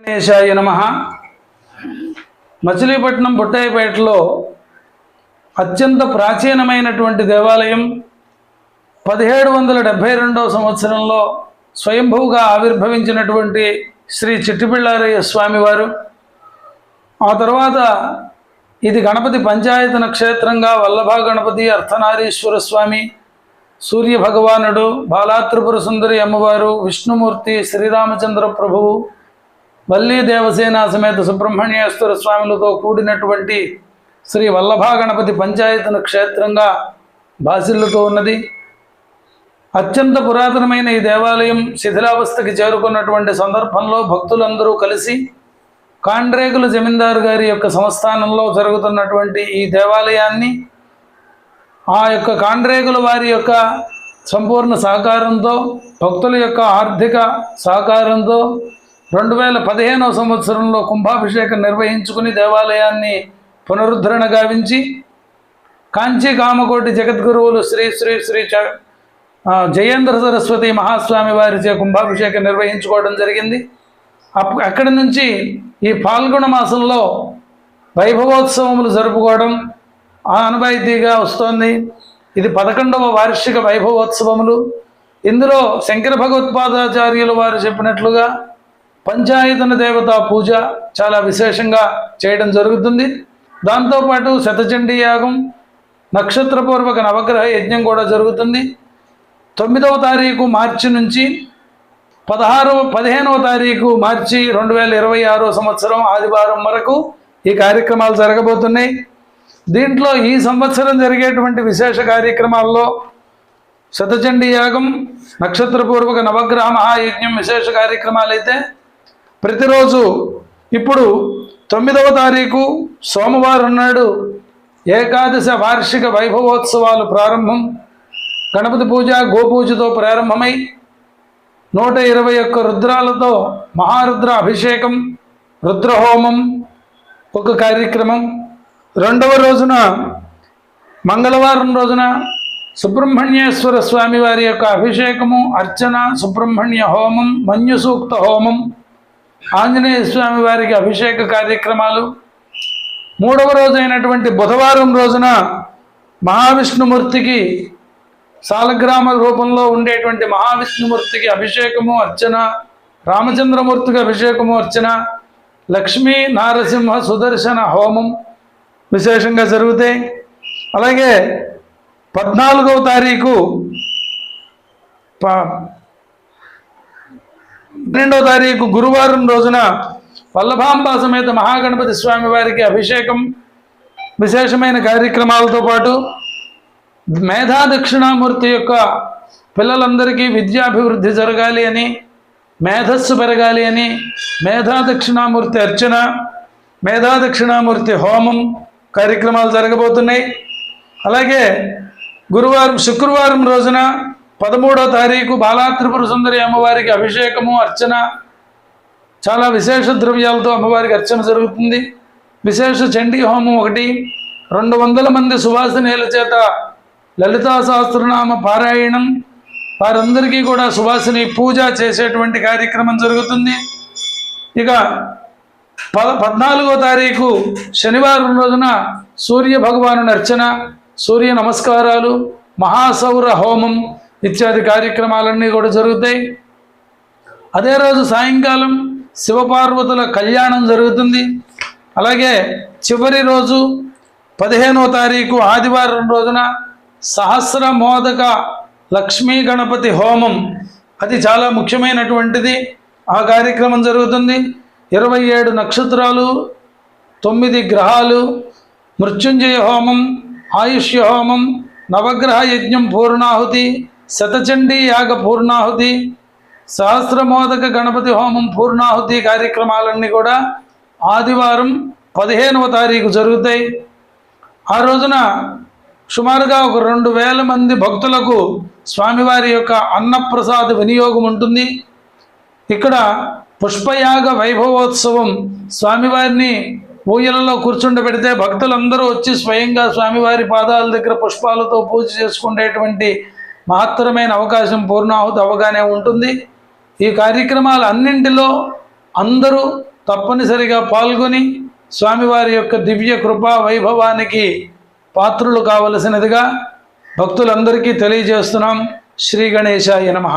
గణేశాయ నమః. మచిలీపట్నం బుట్టాయిపేటలో అత్యంత ప్రాచీనమైనటువంటి దేవాలయం 1772వ సంవత్సరంలో స్వయంభూగా ఆవిర్భవించినటువంటి శ్రీ చిట్టిపిళ్ళారయ్య స్వామివారు. ఆ తర్వాత ఇది గణపతి పంచాయతన క్షేత్రంగా వల్లభా గణపతి, అర్ధనారీశ్వర స్వామి, సూర్య భగవానుడు, బాలాత్రిపుర సుందరి అమ్మవారు, విష్ణుమూర్తి, శ్రీరామచంద్ర ప్రభువు, వల్లీ దేవసేన సమేత సుబ్రహ్మణ్యేశ్వర స్వాములతో కూడినటువంటి శ్రీ వల్లభా గణపతి పంచాయతన క్షేత్రంగా బాసిల్లుతూ ఉన్నది. అత్యంత పురాతనమైన ఈ దేవాలయం శిథిలావస్థకి చేరుకున్నటువంటి సందర్భంలో భక్తులందరూ కలిసి కాండ్రేగుల జమీందారు గారి యొక్క సంస్థానంలో జరుగుతున్నటువంటి ఈ దేవాలయాన్ని ఆ యొక్క కాండ్రేగుల వారి యొక్క సంపూర్ణ సహకారంతో, భక్తుల యొక్క ఆర్థిక సహకారంతో 2015వ సంవత్సరంలో కుంభాభిషేకం నిర్వహించుకుని దేవాలయాన్ని పునరుద్ధరణ గావించి కాంచీ కామకోటి జగద్గురువులు శ్రీ శ్రీ శ్రీ జయేంద్ర సరస్వతి మహాస్వామి వారిచే కుంభాభిషేకం నిర్వహించుకోవడం జరిగింది. అక్కడి నుంచి ఈ పాల్గొన మాసంలో వైభవోత్సవములు జరుపుకోవడం ఆనవాయితీగా వస్తోంది. ఇది 11వ వార్షిక వైభవోత్సవములు. ఇందులో శంకర భగవత్పాదాచార్యులు వారు చెప్పినట్లుగా పంచాయతన దేవతా పూజ చాలా విశేషంగా చేయడం జరుగుతుంది. దాంతోపాటు శతచండీ యాగం, నక్షత్రపూర్వక నవగ్రహ యజ్ఞం కూడా జరుగుతుంది. 9వ తారీఖు మార్చి నుంచి 15వ తారీఖు మార్చి 2026వ సంవత్సరం ఆదివారం వరకు ఈ కార్యక్రమాలు జరగబోతున్నాయి. దీంట్లో ఈ సంవత్సరం జరిగేటువంటి విశేష కార్యక్రమాల్లో శతచండీ యాగం, నక్షత్రపూర్వక నవగ్రహ మహాయజ్ఞం విశేష కార్యక్రమాలు అయితే ప్రతిరోజు ఇప్పుడు 9వ తారీఖు సోమవారం నాడు ఏకాదశ వార్షిక వైభవోత్సవాలు ప్రారంభం. గణపతి పూజ, గోపూజతో ప్రారంభమై 121 రుద్రాలతో మహారుద్ర అభిషేకం, రుద్రహోమం ఒక కార్యక్రమం. 2వ రోజున మంగళవారం రోజున సుబ్రహ్మణ్యేశ్వర స్వామి వారి యొక్క అభిషేకము, అర్చన, సుబ్రహ్మణ్య హోమం, మన్యు సూక్త హోమం, ఆంజనేయ స్వామి వారికి అభిషేక కార్యక్రమాలు. 3వ రోజు అయినటువంటి బుధవారం రోజున మహావిష్ణుమూర్తికి సాలగ్రామ రూపంలో ఉండేటువంటి మహావిష్ణుమూర్తికి అభిషేకము, అర్చన, రామచంద్రమూర్తికి అభిషేకము, అర్చన, లక్ష్మీ నారసింహ సుదర్శన హోమం విశేషంగా జరుగుతాయి. అలాగే 14వ తారీఖు 12వ తారీఖు గురువారం రోజున వల్లభాంబ సమేత మహాగణపతి స్వామి వారికి అభిషేకం, విశేషమైన కార్యక్రమాలతో పాటు మేధా దక్షిణామూర్తి యొక్క పిల్లలందరికీ విద్యాభివృద్ధి జరగాలి అని, మేధస్సు పెరగాలి అని మేధా దక్షిణామూర్తి అర్చన, మేధా దక్షిణామూర్తి హోమం కార్యక్రమాలు జరగబోతున్నాయి. అలాగే శుక్రవారం రోజున 13వ తారీఖు బాలాత్రిపుర సుందరి అమ్మవారికి అభిషేకము, అర్చన, చాలా విశేష ద్రవ్యాలతో అమ్మవారికి అర్చన జరుగుతుంది. విశేష చండీ హోమం ఒకటి, 200 మంది సువాసినీల చేత లలితా సహస్రనామ పారాయణం, వారందరికీ కూడా సువాసిని పూజ చేసేటువంటి కార్యక్రమం జరుగుతుంది. ఇక 14వ తారీఖు శనివారం రోజున సూర్య భగవాను అర్చన, సూర్య నమస్కారాలు, మహాసౌర హోమం ఇత్యాది కార్యక్రమాలన్నీ కూడా జరుగుతాయి. అదే రోజు సాయంకాలం శివపార్వతుల కళ్యాణం జరుగుతుంది. అలాగే చివరి రోజు 15వ తారీఖు ఆదివారం రోజున సహస్ర మోదక లక్ష్మీ గణపతి హోమం, అది చాలా ముఖ్యమైనటువంటిది. ఆ కార్యక్రమం జరుగుతుంది. 27 నక్షత్రాలు, 9 గ్రహాలు, మృత్యుంజయ హోమం, ఆయుష్య హోమం, నవగ్రహ యజ్ఞం పూర్ణాహుతి, శతచండీ యాగ పూర్ణాహుతి, సహస్రమోదక గణపతి హోమం పూర్ణాహుతి కార్యక్రమాలన్నీ కూడా ఆదివారం 15వ తారీఖు జరుగుతాయి. ఆ రోజున సుమారుగా ఒక 2000 మంది భక్తులకు స్వామివారి యొక్క అన్నప్రసాద వినియోగం ఉంటుంది. ఇక్కడ పుష్పయాగ వైభవోత్సవం, స్వామివారిని పూజలలో కూర్చుండబెడితే భక్తులందరూ వచ్చి స్వయంగా స్వామివారి పాదాల దగ్గర పుష్పాలతో పూజ చేసుకునేటువంటి మహత్తరమైన అవకాశం పూర్ణాహుతి అవగానే ఉంటుంది. ఈ కార్యక్రమాలన్నింటిలో అందరూ తప్పనిసరిగా పాల్గొని స్వామివారి యొక్క దివ్య కృపా వైభవానికి పాత్రులు కావలసినదిగా భక్తులందరికీ తెలియజేస్తున్నాం. శ్రీ గణేశాయ నమః.